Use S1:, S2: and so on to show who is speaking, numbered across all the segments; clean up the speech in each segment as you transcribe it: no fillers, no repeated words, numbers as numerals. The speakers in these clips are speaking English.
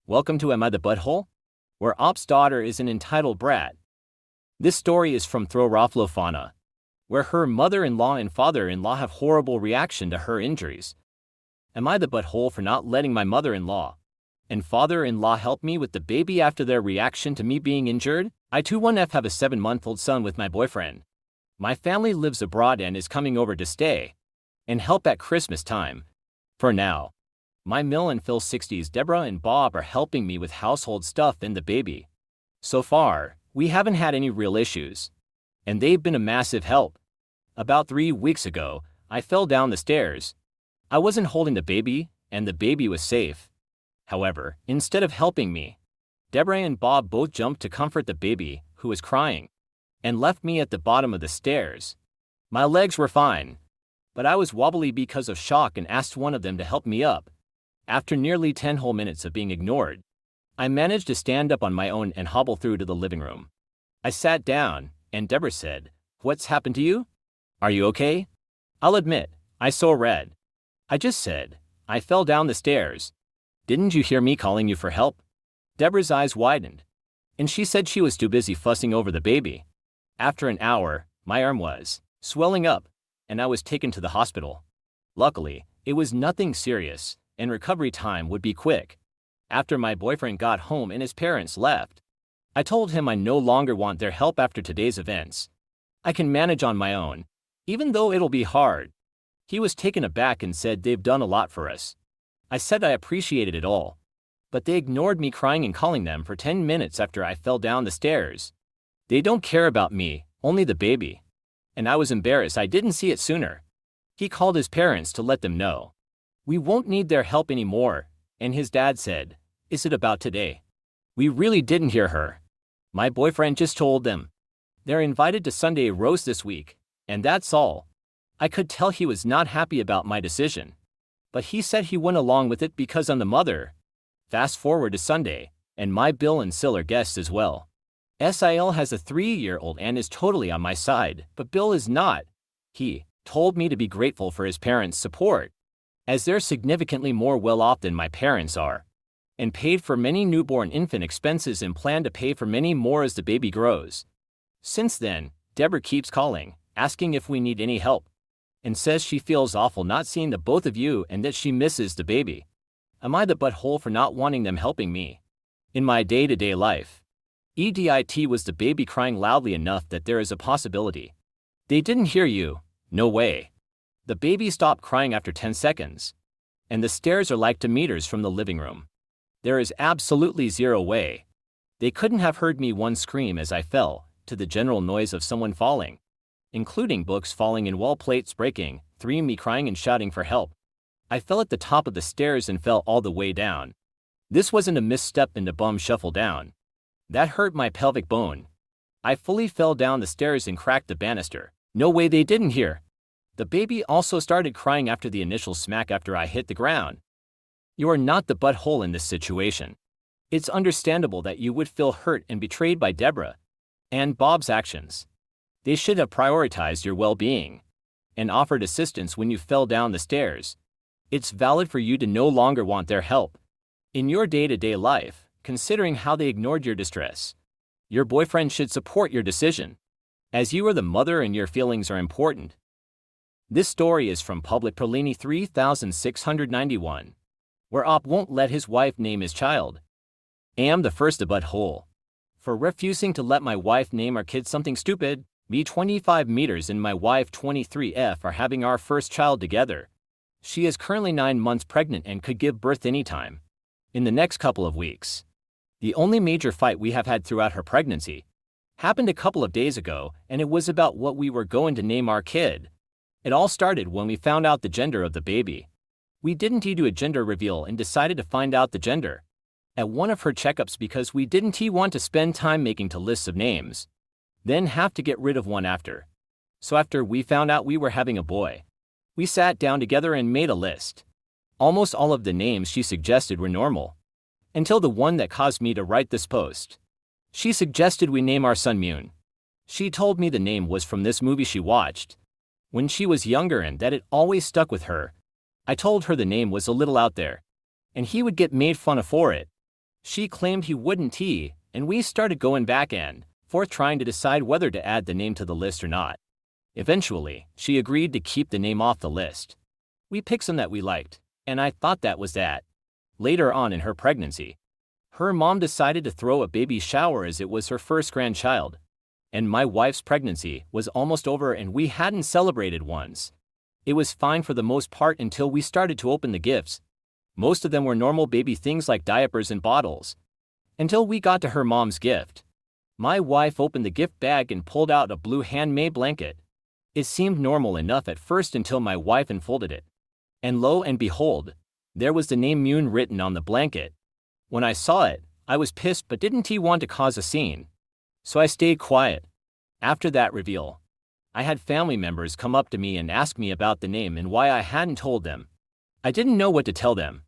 S1: Welcome to Am I the Butthole? Where Op's daughter is an entitled brat. This story is from Throwroflofana, where her mother-in-law and father-in-law have horrible reaction to her injuries. Am I the butthole for not letting my mother-in-law and father-in-law help me with the baby after their reaction to me being injured? I 21F have a 7-month-old son with my boyfriend. My family lives abroad and is coming over to stay and help at Christmas time. For now, my Mill and Phil 60s Deborah and Bob are helping me with household stuff and the baby. So far, we haven't had any real issues, and they've been a massive help. About 3 weeks ago, I fell down the stairs. I wasn't holding the baby, and the baby was safe. However, instead of helping me, Deborah and Bob both jumped to comfort the baby, who was crying, and left me at the bottom of the stairs. My legs were fine, but I was wobbly because of shock and asked one of them to help me up. After nearly 10 whole minutes of being ignored, I managed to stand up on my own and hobble through to the living room. I sat down, and Deborah said, "What's happened to you? Are you okay?" I'll admit, I saw red. I just said, "I fell down the stairs. Didn't you hear me calling you for help?" Deborah's eyes widened, and she said she was too busy fussing over the baby. After an hour, my arm was swelling up, and I was taken to the hospital. Luckily, it was nothing serious, and recovery time would be quick. After my boyfriend got home and his parents left, I told him I no longer want their help after today's events. I can manage on my own, even though it'll be hard. He was taken aback and said they've done a lot for us. I said I appreciated it all, but they ignored me crying and calling them for 10 minutes after I fell down the stairs. They don't care about me, only the baby. And I was embarrassed I didn't see it sooner. He called his parents to let them know we won't need their help anymore, and his dad said, "Is it about today?" We really didn't hear her. My boyfriend just told them they're invited to Sunday roast this week, and that's all. I could tell he was not happy about my decision, but he said he went along with it because I'm the mother. Fast forward to Sunday, and my Bill and Sil are guests as well. Sil has a 3-year-old and is totally on my side, but Bill is not. He told me to be grateful for his parents' support, as they're significantly more well-off than my parents are, and paid for many newborn infant expenses and plan to pay for many more as the baby grows. Since then, Deborah keeps calling, asking if we need any help, and says she feels awful not seeing the both of you and that she misses the baby. Am I the butthole for not wanting them helping me? In my day-to-day life, EDIT was the baby crying loudly enough that there is a possibility they didn't hear you. No way. The baby stopped crying after 10 seconds, and the stairs are like 2 meters from the living room. There is absolutely zero way they couldn't have heard me one scream as I fell, to the general noise of someone falling, including books falling and wall plates breaking, 3 me crying and shouting for help. I fell at the top of the stairs and fell all the way down. This wasn't a misstep and a bum shuffle down. That hurt my pelvic bone. I fully fell down the stairs and cracked the banister. No way they didn't hear. The baby also started crying after the initial smack after I hit the ground. You are not the butthole in this situation. It's understandable that you would feel hurt and betrayed by Deborah and Bob's actions. They should have prioritized your well-being and offered assistance when you fell down the stairs. It's valid for you to no longer want their help in your day-to-day life, considering how they ignored your distress. Your boyfriend should support your decision, as you are the mother and your feelings are important. This story is from Public Perlini 3691, where Op won't let his wife name his child. Am the first to butthole for refusing to let my wife name our kid something stupid. Me 25 meters and my wife 23F are having our first child together. She is currently 9 months pregnant and could give birth anytime in the next couple of weeks. The only major fight we have had throughout her pregnancy happened a couple of days ago, and it was about what we were going to name our kid. It all started when we found out the gender of the baby. We didn't do a gender reveal and decided to find out the gender at one of her checkups because we didn't want to spend time making lists of names, then have to get rid of one after. So after we found out we were having a boy, we sat down together and made a list. Almost all of the names she suggested were normal, until the one that caused me to write this post. She suggested we name our son Mune. She told me the name was from this movie she watched when she was younger and that it always stuck with her. I told her the name was a little out there, and he would get made fun of for it. She claimed he wouldn't tea, and we started going back and forth trying to decide whether to add the name to the list or not. Eventually, she agreed to keep the name off the list. We picked some that we liked, and I thought that was that. Later on in her pregnancy, her mom decided to throw a baby shower as it was her first grandchild. And my wife's pregnancy was almost over and we hadn't celebrated once. It was fine for the most part until we started to open the gifts. Most of them were normal baby things like diapers and bottles. Until we got to her mom's gift. My wife opened the gift bag and pulled out a blue handmade blanket. It seemed normal enough at first until my wife unfolded it. And lo and behold, there was the name Moon written on the blanket. When I saw it, I was pissed but didn't want to cause a scene. So I stayed quiet. After that reveal, I had family members come up to me and ask me about the name and why I hadn't told them. I didn't know what to tell them,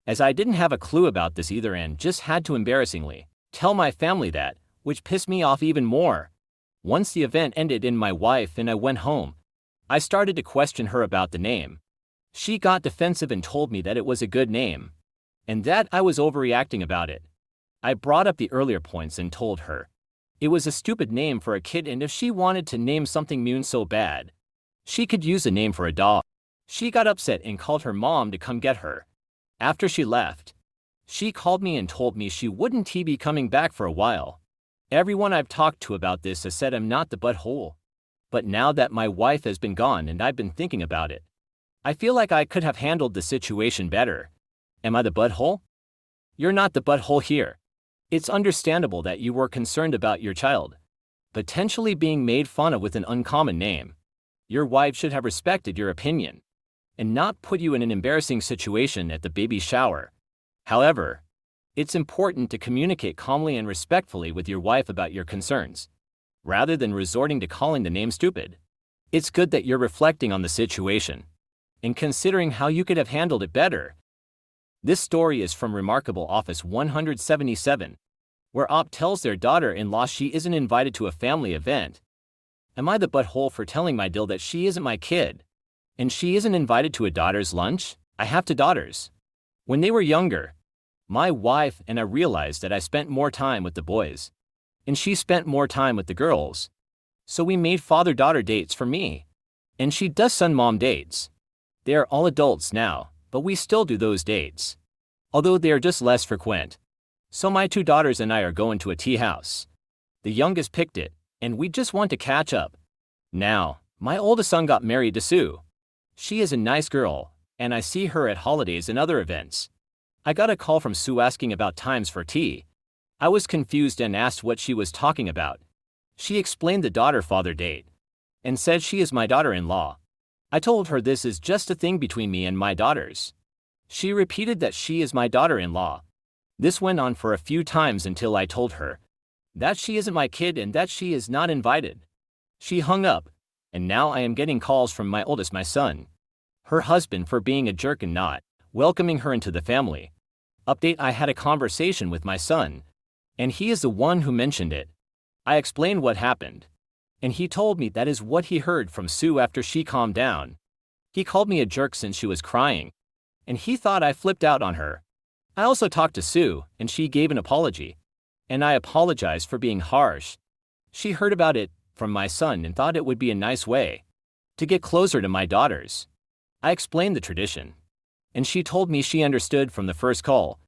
S1: as I didn't have a clue about this either and just had to embarrassingly tell my family that, which pissed me off even more. Once the event ended and my wife and I went home, I started to question her about the name. She got defensive and told me that it was a good name, and that I was overreacting about it. I brought up the earlier points and told her it was a stupid name for a kid and if she wanted to name something Moon so bad, she could use a name for a dog. She got upset and called her mom to come get her. After she left, she called me and told me she wouldn't be coming back for a while. Everyone I've talked to about this has said I'm not the butthole. But now that my wife has been gone and I've been thinking about it, I feel like I could have handled the situation better. Am I the butthole? You're not the butthole here. It's understandable that you were concerned about your child potentially being made fun of with an uncommon name. Your wife should have respected your opinion and not put you in an embarrassing situation at the baby shower. However, it's important to communicate calmly and respectfully with your wife about your concerns, rather than resorting to calling the name stupid. It's good that you're reflecting on the situation and considering how you could have handled it better. This story is from Remarkable Office 177, where Op tells their daughter-in-law she isn't invited to a family event. Am I the butthole for telling my Dill that she isn't my kid? And she isn't invited to a daughter's lunch? I have two daughters. When they were younger, my wife and I realized that I spent more time with the boys, and she spent more time with the girls. So we made father-daughter dates for me, and she does son-mom dates. They are all adults now, but we still do those dates, although they are just less frequent. So my two daughters and I are going to a tea house. The youngest picked it, and we just want to catch up. Now, my oldest son got married to Sue. She is a nice girl, and I see her at holidays and other events. I got a call from Sue asking about times for tea. I was confused and asked what she was talking about. She explained the daughter-father date and said she is my daughter-in-law. I told her this is just a thing between me and my daughters. She repeated that she is my daughter-in-law. This went on for a few times until I told her that she isn't my kid and that she is not invited. She hung up, and now I am getting calls from my oldest, my son, her husband, for being a jerk and not welcoming her into the family. Update: I had a conversation with my son, and he is the one who mentioned it. I explained what happened, and he told me that is what he heard from Sue after she calmed down. He called me a jerk since she was crying, and he thought I flipped out on her. I also talked to Sue, and she gave an apology, and I apologized for being harsh. She heard about it from my son and thought it would be a nice way to get closer to my daughters. I explained the tradition, and she told me she understood from the first call.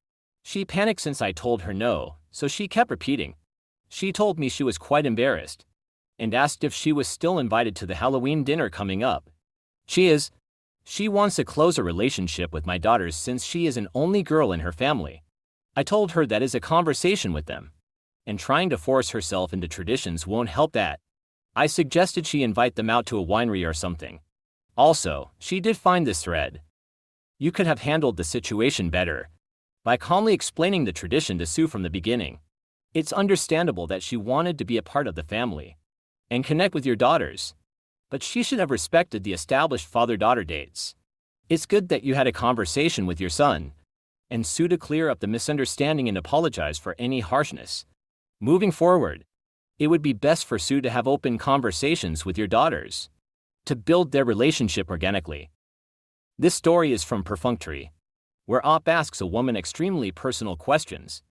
S1: She panicked since I told her no, so she kept repeating. She told me she was quite embarrassed and asked if she was still invited to the Halloween dinner coming up. She is. She wants a closer relationship with my daughters since she is an only girl in her family. I told her that is a conversation with them, and trying to force herself into traditions won't help that. I suggested she invite them out to a winery or something. Also, she did find this thread. You could have handled the situation better by calmly explaining the tradition to Sue from the beginning. It's understandable that she wanted to be a part of the family and connect with your daughters, but she should have respected the established father-daughter dates. It's good that you had a conversation with your son and Sue to clear up the misunderstanding and apologize for any harshness. Moving forward, it would be best for Sue to have open conversations with your daughters to build their relationship organically. This story is from Perfunctory, where Op asks a woman extremely personal questions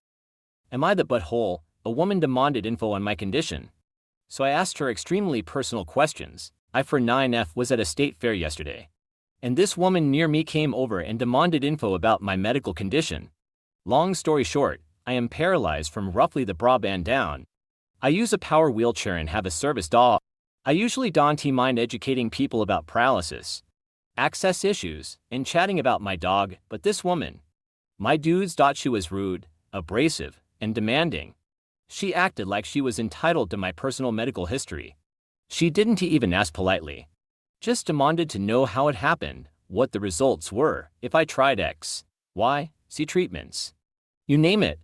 S1: Am I the butthole? A woman demanded info on my condition. So I asked her extremely personal questions. I for 9F was at a state fair yesterday. And this woman near me came over and demanded info about my medical condition. Long story short, I am paralyzed from roughly the bra band down. I use a power wheelchair and have a service dog. I usually don't mind educating people about paralysis, access issues, and chatting about my dog, but this woman, my dudes thought she was rude, abrasive, and demanding. She acted like she was entitled to my personal medical history. She didn't even ask politely. Just demanded to know how it happened, what the results were, if I tried X, Y, Z treatments. You name it.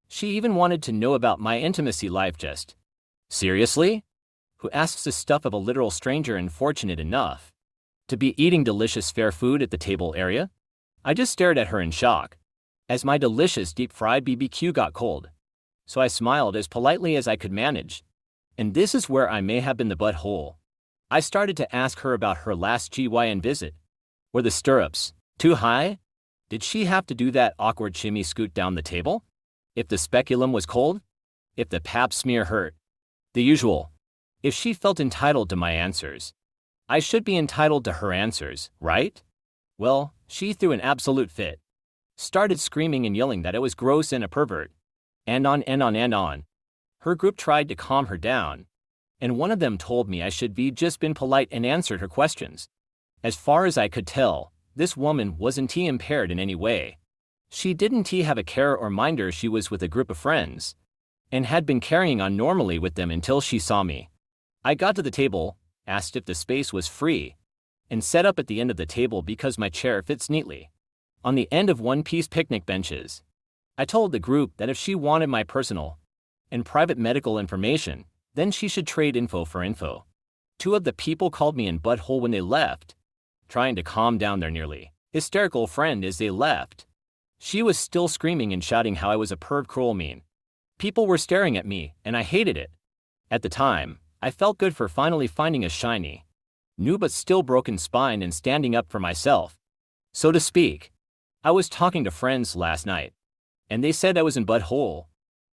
S1: She even wanted to know about my intimacy life. Just seriously? Who asks this stuff of a literal stranger and fortunate enough to be eating delicious fair food at the table area? I just stared at her in shock, as my delicious deep-fried BBQ got cold. So I smiled as politely as I could manage. And this is where I may have been the butthole. I started to ask her about her last GYN visit. Were the stirrups too high? Did she have to do that awkward shimmy scoot down the table? If the speculum was cold? If the pap smear hurt? The usual. If she felt entitled to my answers, I should be entitled to her answers, right? Well, she threw an absolute fit. Started screaming and yelling that I was gross and a pervert. And on and on and on. Her group tried to calm her down, and one of them told me I should be just been polite and answered her questions. As far as I could tell, this woman wasn't impaired in any way. She didn't have a care or minder. She was with a group of friends, and had been carrying on normally with them until she saw me. I got to the table, asked if the space was free, and set up at the end of the table because my chair fits neatly on the end of one-piece picnic benches. I told the group that if she wanted my personal and private medical information, then she should trade info for info. Two of the people called me an butthole when they left, trying to calm down their nearly hysterical friend as they left. She was still screaming and shouting how I was a perv, cruel, mean. People were staring at me, and I hated it. At the time, I felt good for finally finding a shiny, new but still broken spine and standing up for myself, so to speak. I was talking to friends last night, and they said I was in butthole.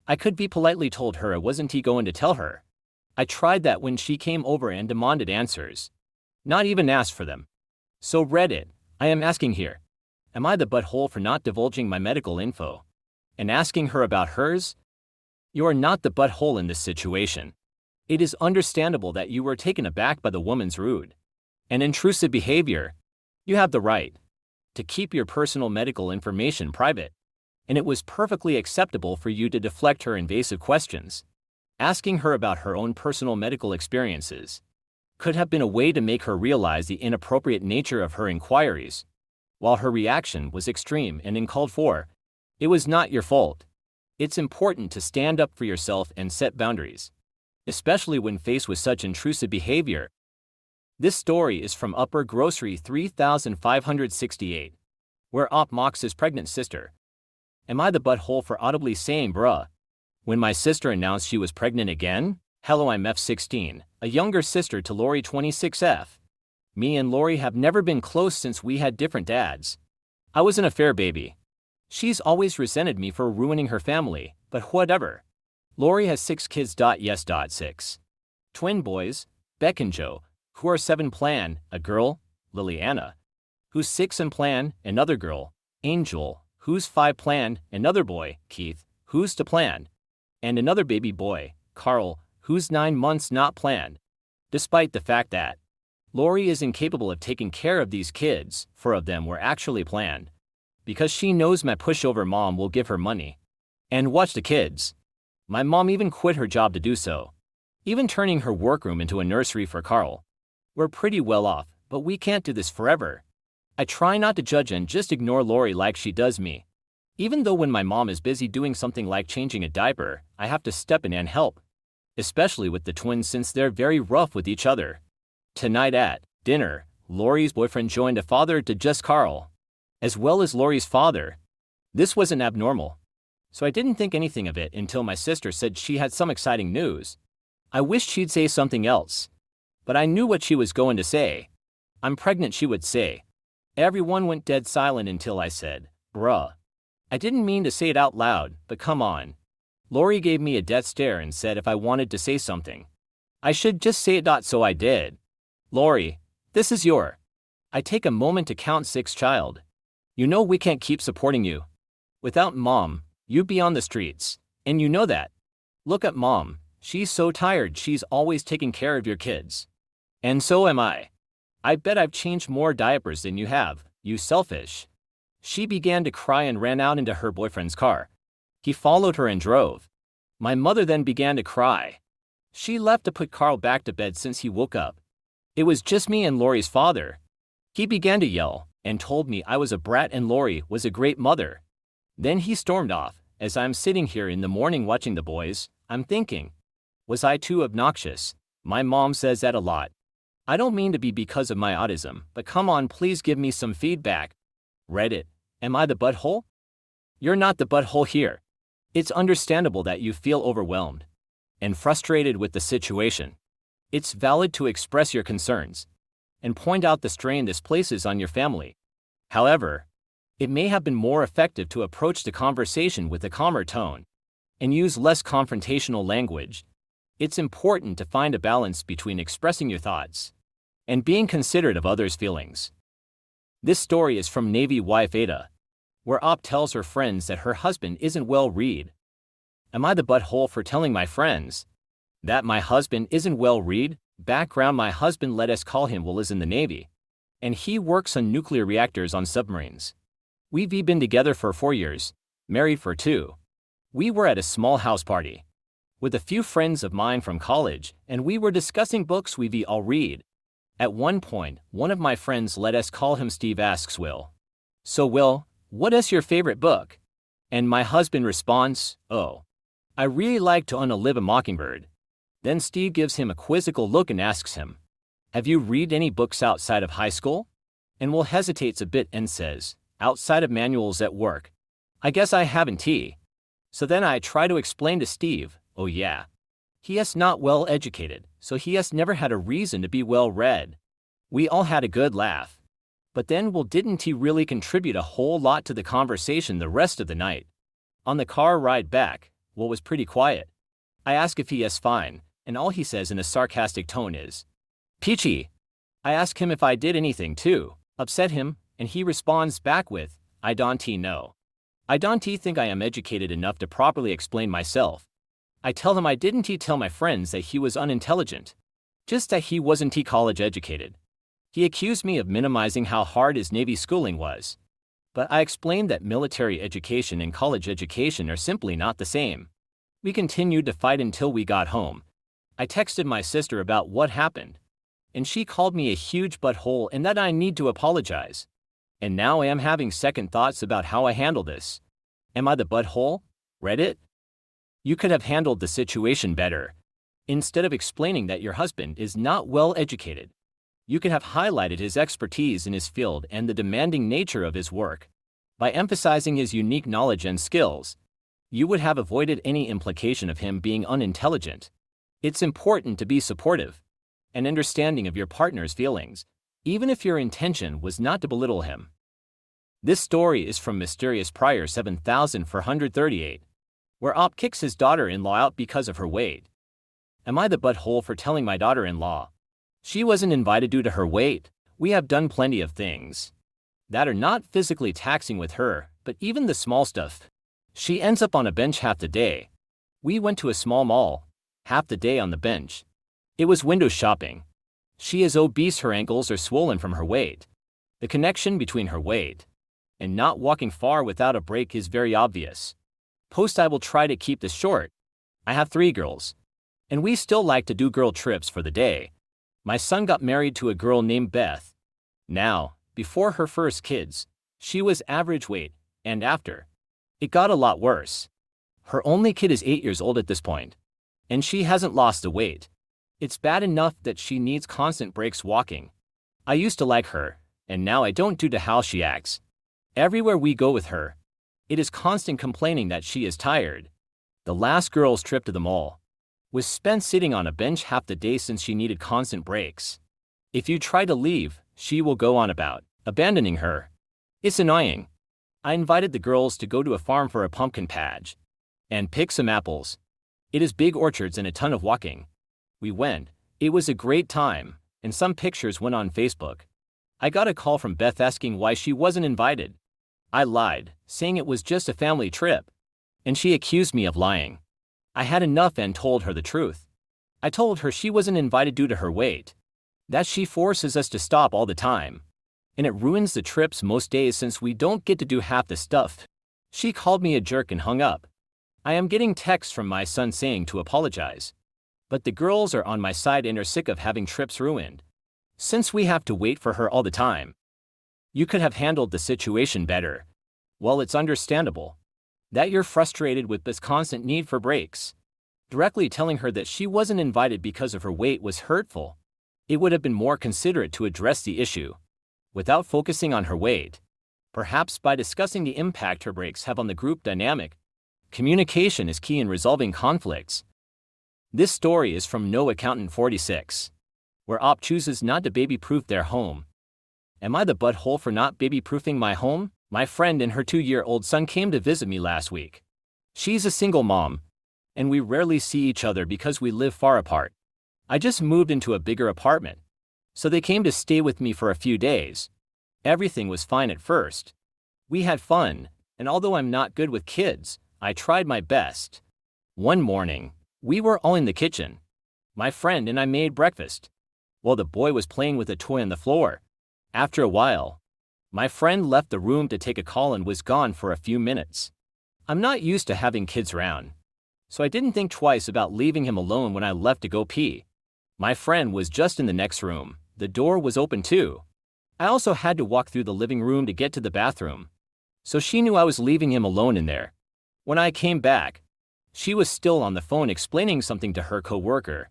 S1: I could be politely told her I wasn't going to tell her. I tried that when she came over and demanded answers. Not even asked for them. So Reddit, I am asking here. Am I the butthole for not divulging my medical info and asking her about hers? You are not the butthole in this situation. It is understandable that you were taken aback by the woman's rude and intrusive behavior. You have the right to keep your personal medical information private, and it was perfectly acceptable for you to deflect her invasive questions. Asking her about her own personal medical experiences could have been a way to make her realize the inappropriate nature of her inquiries. While her reaction was extreme and uncalled for, it was not your fault. It's important to stand up for yourself and set boundaries, especially when faced with such intrusive behavior. This story is from Upper Grocery 3568, where Op mocks his pregnant sister. Am I the butthole for audibly saying bruh when my sister announced she was pregnant again? Hello, I'm F16, a younger sister to Lori 26F. Me and Lori have never been close since we had different dads. I was an affair baby. She's always resented me for ruining her family, but whatever. Lori has 6 kids. Yes. 6 twin boys, Beck and Joe, who are 7 plan, a girl, Liliana, who's 6 and plan, another girl, Angel, who's 5 plan, another boy, Keith, who's to plan, and another baby boy, Carl, who's 9 months not planned. Despite the fact that Lori is incapable of taking care of these kids, 4 of them were actually planned, because she knows my pushover mom will give her money and watch the kids. My mom even quit her job to do so, even turning her workroom into a nursery for Carl. We're pretty well off, but we can't do this forever. I try not to judge and just ignore Lori like she does me. Even though when my mom is busy doing something like changing a diaper, I have to step in and help, especially with the twins since they're very rough with each other. Tonight at dinner, Lori's boyfriend joined a father to just Carl, as well as Lori's father. This wasn't abnormal, so I didn't think anything of it until my sister said she had some exciting news. I wished she'd say something else, but I knew what she was going to say. I'm pregnant, she would say. Everyone went dead silent until I said, bruh. I didn't mean to say it out loud, but come on. Lori gave me a death stare and said if I wanted to say something, I should just say it. So I did. Lori, this is your. I take a moment to count 6 child. You know we can't keep supporting you. Without mom, you'd be on the streets, and you know that. Look at mom, she's so tired, she's always taking care of your kids. And so am I. I bet I've changed more diapers than you have, you selfish. She began to cry and ran out into her boyfriend's car. He followed her and drove. My mother then began to cry. She left to put Carl back to bed since he woke up. It was just me and Lori's father. He began to yell and told me I was a brat and Lori was a great mother. Then he stormed off. As I'm sitting here in the morning watching the boys, I'm thinking, was I too obnoxious? My mom says that a lot. I don't mean to be because of my autism, but come on, please give me some feedback. Reddit, am I the butthole? You're not the butthole here. It's understandable that you feel overwhelmed and frustrated with the situation. It's valid to express your concerns and point out the strain this places on your family. However, it may have been more effective to approach the conversation with a calmer tone and use less confrontational language. It's important to find a balance between expressing your thoughts and being considerate of others' feelings. This story is from Navy wife Ada, where Op tells her friends that her husband isn't well read. Am I the butthole for telling my friends that my husband isn't well read? Background: my husband, let us call him Will, is in the Navy, and he works on nuclear reactors on submarines. We've been together for 4 years, married for 2. We were at a small house party with a few friends of mine from college, and we were discussing books we all read. At one point, one of my friends, let us call him Steve, asks Will, "So Will, what is your favorite book?" And my husband responds, "Oh, I really like To Live a Mockingbird." Then Steve gives him a quizzical look and asks him, "Have you read any books outside of high school?" And Will hesitates a bit and says, "Outside of manuals at work, I guess I haven't." So then I try to explain to Steve, "Oh yeah, he is not well educated, so he has never had a reason to be well read." We all had a good laugh. But then, well, didn't he really contribute a whole lot to the conversation the rest of the night? On the car ride back, Will was pretty quiet. I ask if he is fine, and all he says in a sarcastic tone is, "Peachy." I ask him if I did anything to upset him, and he responds back with, "I don't know. I don't think I am educated enough to properly explain myself." I tell him I didn't tell my friends that he was unintelligent, just that he wasn't college educated. He accused me of minimizing how hard his Navy schooling was. But I explained that military education and college education are simply not the same. We continued to fight until we got home. I texted my sister about what happened, and she called me a huge butthole and that I need to apologize. And now I am having second thoughts about how I handle this. Am I the butthole? Reddit? You could have handled the situation better. Instead of explaining that your husband is not well educated, you could have highlighted his expertise in his field and the demanding nature of his work. By emphasizing his unique knowledge and skills, you would have avoided any implication of him being unintelligent. It's important to be supportive and understanding of your partner's feelings, even if your intention was not to belittle him. This story is from Mysterious Prior 7438, where Op kicks his daughter-in-law out because of her weight. Am I the butthole for telling my daughter-in-law she wasn't invited due to her weight? We have done plenty of things that are not physically taxing with her, but even the small stuff. She ends up on a bench half the day. We went to a small mall, half the day on the bench. It was window shopping. She is obese, her ankles are swollen from her weight. The connection between her weight and not walking far without a break is very obvious. Post: I will try to keep this short. I have 3 girls, and we still like to do girl trips for the day. My son got married to a girl named Beth. Now, before her first kids, she was average weight, and after, it got a lot worse. Her only kid is 8 years old at this point, and she hasn't lost the weight. It's bad enough that she needs constant breaks walking. I used to like her, and now I don't due to how she acts. Everywhere we go with her, it is constant complaining that she is tired. The last girl's trip to the mall was spent sitting on a bench half the day since she needed constant breaks. If you try to leave, she will go on about abandoning her. It's annoying. I invited the girls to go to a farm for a pumpkin patch. And pick some apples. It is big orchards and a ton of walking. We went. It was a great time, and some pictures went on Facebook. I got a call from Beth asking why she wasn't invited. I lied, saying it was just a family trip. And she accused me of lying. I had enough and told her the truth. I told her she wasn't invited due to her weight. That she forces us to stop all the time. And it ruins the trips most days since we don't get to do half the stuff. She called me a jerk and hung up. I am getting texts from my son saying to apologize. But the girls are on my side and are sick of having trips ruined. Since we have to wait for her all the time. You could have handled the situation better. Well, it's understandable that you're frustrated with this constant need for breaks. Directly telling her that she wasn't invited because of her weight was hurtful. It would have been more considerate to address the issue without focusing on her weight. Perhaps by discussing the impact her breaks have on the group dynamic. Communication is key in resolving conflicts. This story is from No Accountant 46, where Op chooses not to baby-proof their home. Am I the butthole for not baby-proofing my home? My friend and her 2-year-old son came to visit me last week. She's a single mom, and we rarely see each other because we live far apart. I just moved into a bigger apartment, so they came to stay with me for a few days. Everything was fine at first. We had fun, and although I'm not good with kids, I tried my best. One morning, we were all in the kitchen. My friend and I made breakfast, while the boy was playing with a toy on the floor. After a while, my friend left the room to take a call and was gone for a few minutes. I'm not used to having kids around, so I didn't think twice about leaving him alone when I left to go pee. My friend was just in the next room. The door was open too. I also had to walk through the living room to get to the bathroom, so she knew I was leaving him alone in there. When I came back, she was still on the phone explaining something to her coworker,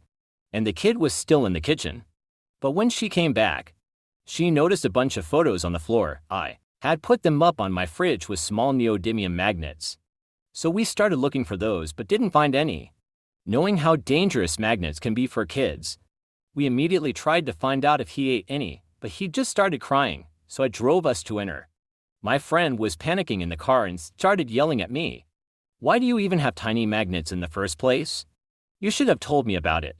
S1: and the kid was still in the kitchen. But when she came back, she noticed a bunch of photos on the floor. I had put them up on my fridge with small neodymium magnets. So we started looking for those but didn't find any. Knowing how dangerous magnets can be for kids, we immediately tried to find out if he ate any, but he just started crying, so I drove us to enter. My friend was panicking in the car and started yelling at me. Why do you even have tiny magnets in the first place? You should have told me about it.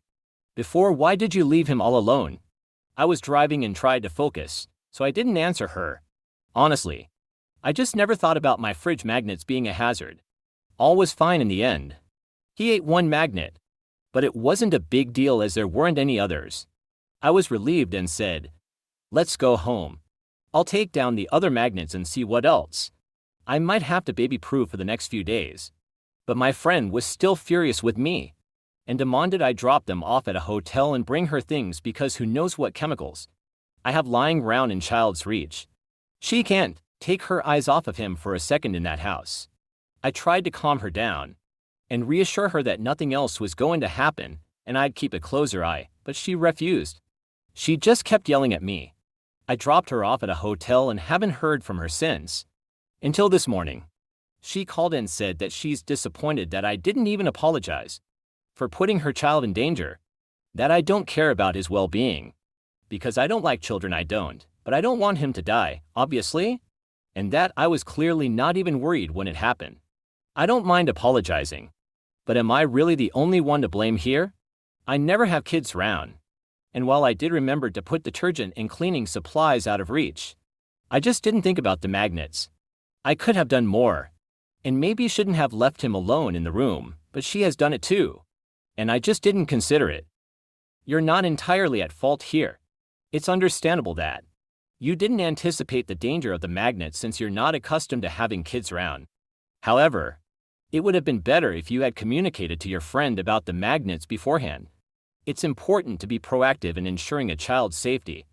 S1: Before, why did you leave him all alone? I was driving and tried to focus, so I didn't answer her. Honestly, I just never thought about my fridge magnets being a hazard. All was fine in the end. He ate one magnet, but it wasn't a big deal as there weren't any others. I was relieved and said, "Let's go home. I'll take down the other magnets and see what else. I might have to baby-proof for the next few days." But my friend was still furious with me and demanded I drop them off at a hotel and bring her things because who knows what chemicals I have lying around in child's reach. She can't take her eyes off of him for a second in that house. I tried to calm her down and reassure her that nothing else was going to happen and I'd keep a closer eye, but she refused. She just kept yelling at me. I dropped her off at a hotel and haven't heard from her since. Until this morning. She called and said that she's disappointed that I didn't even apologize for putting her child in danger, that I don't care about his well-being. Because I don't like children, I don't, but I don't want him to die, obviously, and that I was clearly not even worried when it happened. I don't mind apologizing, but am I really the only one to blame here? I never have kids around, and while I did remember to put detergent and cleaning supplies out of reach, I just didn't think about the magnets. I could have done more, and maybe shouldn't have left him alone in the room, but she has done it too, and I just didn't consider it. You're not entirely at fault here. It's understandable that you didn't anticipate the danger of the magnets since you're not accustomed to having kids around. However, it would have been better if you had communicated to your friend about the magnets beforehand. It's important to be proactive in ensuring a child's safety,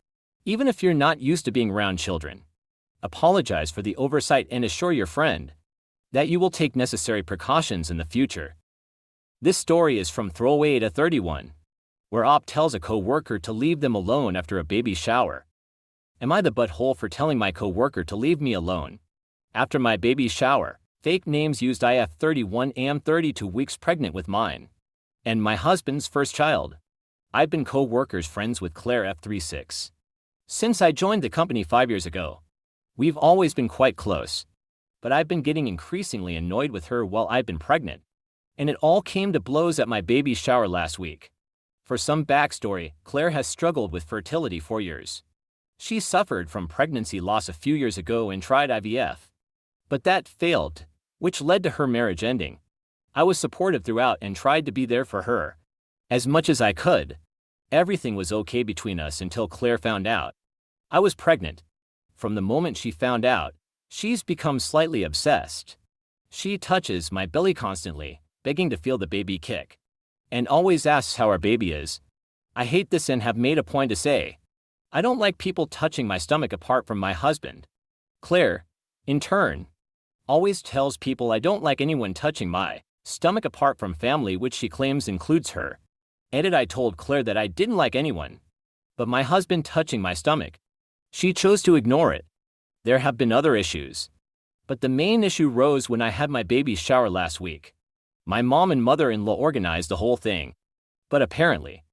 S1: even if you're not used to being around children. Apologize for the oversight and assure your friend that you will take necessary precautions in the future. This story is from Throwaway to 31, where Op tells a co-worker to leave them alone after a baby shower. Am I the butthole for telling my co-worker to leave me alone after my baby shower? Fake names used. I have 31 am 32 weeks pregnant with mine and my husband's first child. I've been co-workers friends with Claire F36 since I joined the company 5 years ago. We've always been quite close, but I've been getting increasingly annoyed with her while I've been pregnant. And it all came to blows at my baby's shower last week. For some backstory, Claire has struggled with fertility for years. She suffered from pregnancy loss a few years ago and tried IVF. But that failed, which led to her marriage ending. I was supportive throughout and tried to be there for her as much as I could. Everything was okay between us until Claire found out I was pregnant. From the moment she found out, she's become slightly obsessed. She touches my belly constantly, begging to feel the baby kick, and always asks how our baby is. I hate this and have made a point to say, I don't like people touching my stomach apart from my husband. Claire, in turn, always tells people I don't like anyone touching my stomach apart from family, which she claims includes her. I told Claire that I didn't like anyone but my husband touching my stomach. She chose to ignore it. There have been other issues, but the main issue rose when I had my baby's shower last week. My mom and mother-in-law organized the whole thing, but apparently,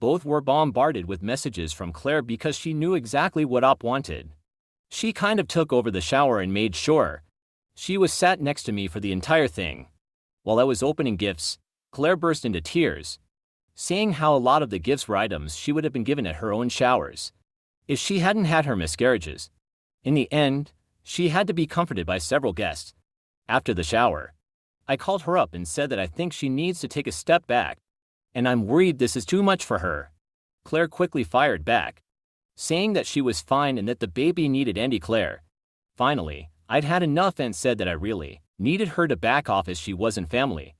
S1: both were bombarded with messages from Claire because she knew exactly what Op wanted. She kind of took over the shower and made sure she was sat next to me for the entire thing. While I was opening gifts, Claire burst into tears, saying how a lot of the gifts were items she would have been given at her own showers if she hadn't had her miscarriages. In the end, she had to be comforted by several guests. After the shower, I called her up and said that I think she needs to take a step back, and I'm worried this is too much for her. Claire quickly fired back, saying that she was fine and that the baby needed Andy. Claire. Finally, I'd had enough and said that I really needed her to back off as she wasn't family,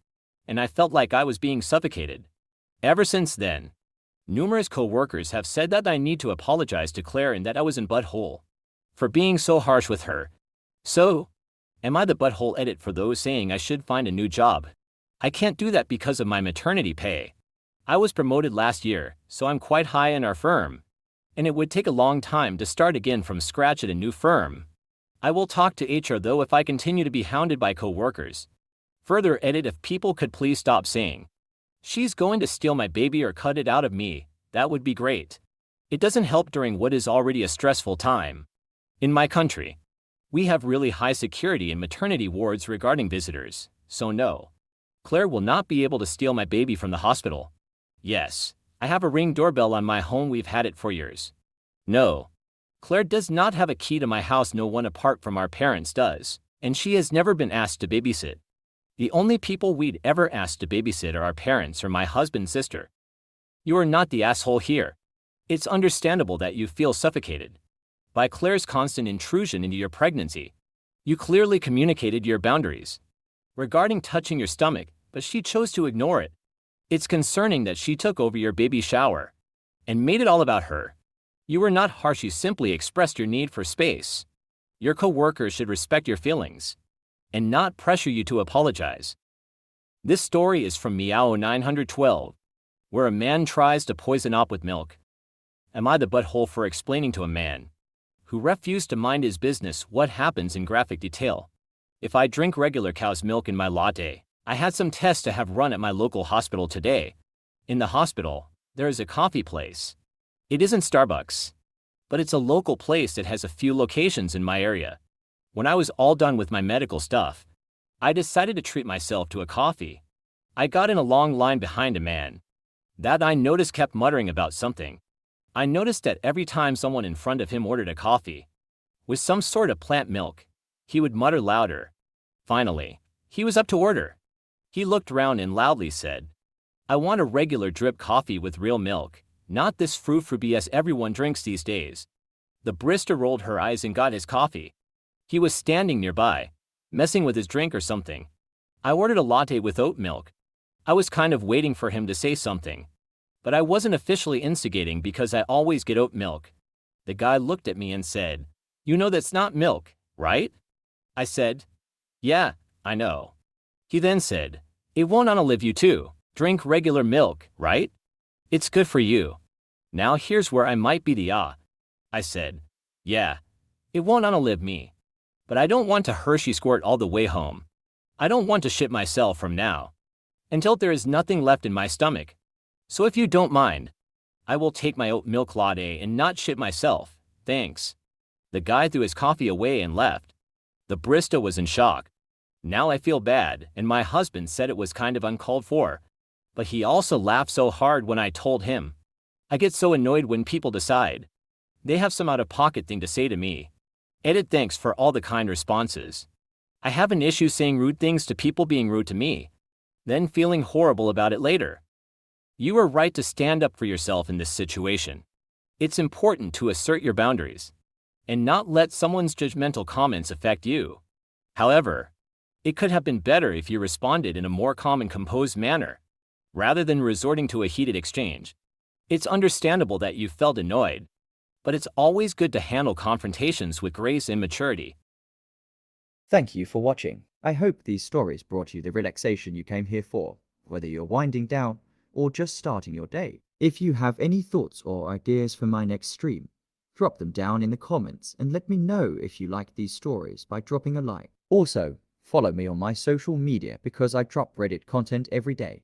S1: and I felt like I was being suffocated. Ever since then, numerous co-workers have said that I need to apologize to Claire and that I was in butthole for being so harsh with her. So, am I the butthole edit for those saying I should find a new job? I can't do that because of my maternity pay. I was promoted last year, so I'm quite high in our firm, and it would take a long time to start again from scratch at a new firm. I will talk to HR though if I continue to be hounded by co-workers. Further edit, if people could please stop saying she's going to steal my baby or cut it out of me, that would be great. It doesn't help during what is already a stressful time. In my country, we have really high security in maternity wards regarding visitors, so no. Claire will not be able to steal my baby from the hospital. Yes, I have a Ring doorbell on my home, we've had it for years. No. Claire does not have a key to my house, no one apart from our parents does, and she has never been asked to babysit. The only people we'd ever asked to babysit are our parents or my husband's sister. You are not the asshole here. It's understandable that you feel suffocated by Claire's constant intrusion into your pregnancy. You clearly communicated your boundaries regarding touching your stomach, but she chose to ignore it. It's concerning that she took over your baby shower and made it all about her. You were not harsh, you simply expressed your need for space. Your co-workers should respect your feelings and not pressure you to apologize. This story is from Meow 912, where a man tries to poison Op with milk. Am I the butthole for explaining to a man who refused to mind his business what happens in graphic detail if I drink regular cow's milk in my latte? I had some tests to have run at my local hospital today. In the hospital, there is a coffee place. It isn't Starbucks, but it's a local place that has a few locations in my area. When I was all done with my medical stuff, I decided to treat myself to a coffee. I got in a long line behind a man that I noticed kept muttering about something. I noticed that every time someone in front of him ordered a coffee with some sort of plant milk, he would mutter louder. Finally, he was up to order. He looked round and loudly said, I want a regular drip coffee with real milk, not this frou-frou BS everyone drinks these days. The barista rolled her eyes and got his coffee. He was standing nearby, messing with his drink or something. I ordered a latte with oat milk. I was kind of waiting for him to say something, but I wasn't officially instigating because I always get oat milk. The guy looked at me and said, You know that's not milk, right? I said, Yeah, I know. He then said, It won't outlive you too. Drink regular milk, right? It's good for you. Now here's where I might be the I said, Yeah, it won't outlive me. But I don't want to Hershey squirt all the way home. I don't want to shit myself from now until there is nothing left in my stomach. So if you don't mind, I will take my oat milk latte and not shit myself, thanks. The guy threw his coffee away and left. The barista was in shock. Now I feel bad, and my husband said it was kind of uncalled for. But he also laughed so hard when I told him. I get so annoyed when people decide they have some out-of-pocket thing to say to me. Edit, thanks for all the kind responses. I have an issue saying rude things to people being rude to me, then feeling horrible about it later. You are right to stand up for yourself in this situation. It's important to assert your boundaries and not let someone's judgmental comments affect you. However, it could have been better if you responded in a more calm and composed manner, rather than resorting to a heated exchange. It's understandable that you felt annoyed, but it's always good to handle confrontations with grace and maturity.
S2: Thank you for watching. I hope these stories brought you the relaxation you came here for, whether you're winding down or just starting your day. If you have any thoughts or ideas for my next stream, drop them down in the comments and let me know if you like these stories by dropping a like. Also, follow me on my social media because I drop Reddit content every day.